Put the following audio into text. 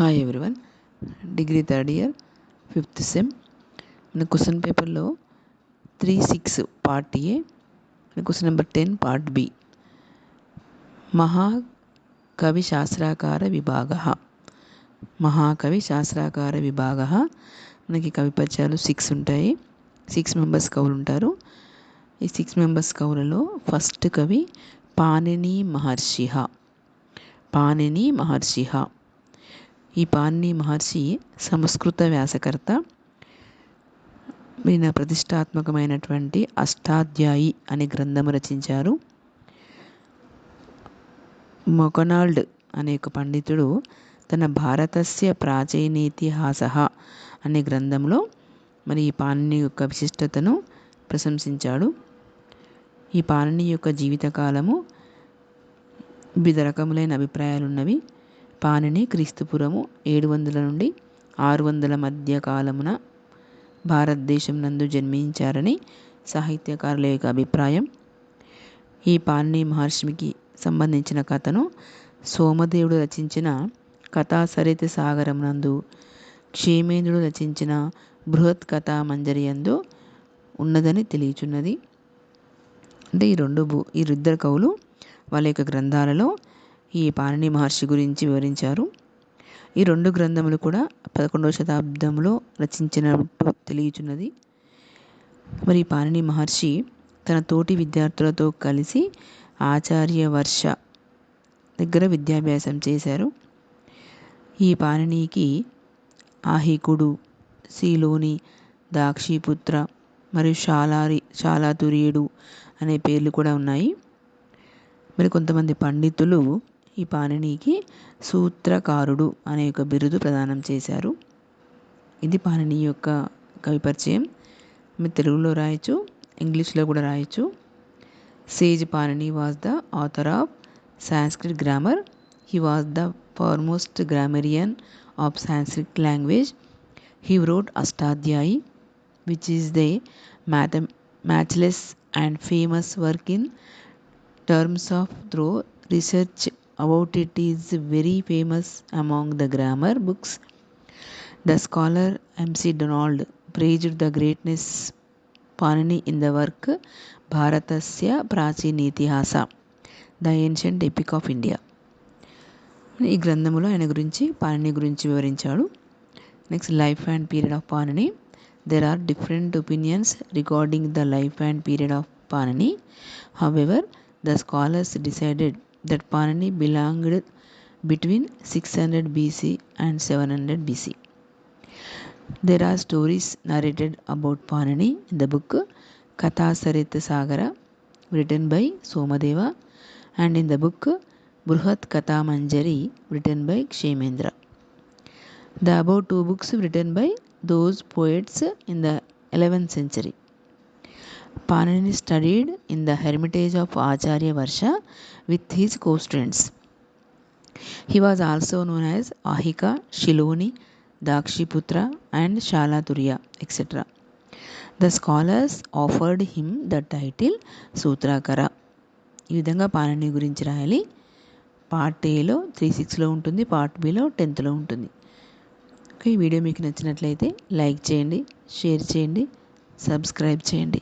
Hi everyone. Degree third year 5th sem. మన question పేపర్లో 3-6 part A, question number 10 part B. మహాకవి శాస్త్రాకార విభాగ. మహాకవి శాస్త్రాకార విభాగ. మనకి కవి పద్యాలు 6 ఉంటాయి. 6 మెంబర్స్ కవులు ఉంటారు. ఈ 6 మెంబర్స్ కవులలో ఫస్ట్ కవి పాణిని మహర్షి. పాణిని మహర్షి. ఈ పాణిని మహర్షి సంస్కృత వ్యాసకర్త. ఈయన ప్రతిష్టాత్మకమైనటువంటి అష్టాధ్యాయి అనే గ్రంథము రచించారు. మొకనాల్డ్ అనే ఒక పండితుడు తన భారతస్య ప్రాచీనేతిహాస అనే గ్రంథంలో మరి ఈ పాణిని యొక్క విశిష్టతను ప్రశంసించాడు. ఈ పాణిని యొక్క జీవితకాలము వివిధ రకములైన అభిప్రాయాలు ఉన్నవి. పాణిని క్రీస్తుపురము 700 నుండి 600 మధ్య కాలమున భారతదేశం నందు జన్మించారని సాహిత్యకారుల యొక్క అభిప్రాయం. ఈ పాణిని మహర్షికి సంబంధించిన కథను సోమదేవుడు రచించిన కథాసరిత సాగరం నందు, క్షేమేంద్రుడు రచించిన బృహత్ కథా మంజరి యందు ఉన్నదని తెలియచున్నది. అంటే ఈ ఇద్దరు కవులు వాళ్ళ యొక్క గ్రంథాలలో ఈ పాణిని మహర్షి గురించి వివరించారు. ఈ 2 గ్రంథములు కూడా 11వ శతాబ్దంలో రచించినట్టు తెలియచున్నది. మరి పాణిని మహర్షి తన తోటి విద్యార్థులతో కలిసి ఆచార్య వర్ష దగ్గర విద్యాభ్యాసం చేశారు. ఈ పాణినికి ఆహికుడు, శీలోని, దాక్షిపుత్ర మరియు శాలాతుర్యుడు అనే పేర్లు కూడా ఉన్నాయి. మరి కొంతమంది పండితులు ఈ పాణినికి సూత్రకారుడు అనే ఒక బిరుదు ప్రదానం చేశారు. ఇది పాణిని యొక్క కవి పరిచయం. మీరు తెలుగులో రాయొచ్చు, ఇంగ్లీష్లో కూడా రాయొచ్చు. Sage Panini was the author of Sanskrit grammar. He was the foremost grammarian of Sanskrit language. He wrote Ashtadhyayi, which is the matchless and famous work in terms of thorough research about it is very famous among the grammar books. The scholar M.C. Donald praised the greatness Panini in the work Bharatasya Prachinitihasa, the ancient epic of India. ఈ గ్రంథములో ఆయన గురించి పాణిని గురించి వివరించాడు. Next, life and period of Panini. There are different opinions regarding the life and period of Panini. However, the scholars decided that Panini belonged between 600 BC and 700 BC. There are stories narrated about Panini in the book Kathasarita Sagara, written by Somadeva, and in the book Bruhat Katha Manjari, written by Kshemendra. The above 2 books written by those poets in the 11th century. Panini studied in the hermitage of Acharya Varsha with his co-students. He was also known as Ahika, Shiloni, Dakshiputra and Shalaturya, etc. The scholars offered him the title Sutrakara. ఈ విధంగా పాణిని గురించి రాయాలి. Part ఏలో 3-6లో ఉంటుంది, part below 10th ఉంటుంది. ఈ video మీకు నచ్చినట్లయితే లైక్ చేయండి, షేర్ చేయండి, సబ్స్క్రైబ్ చేయండి.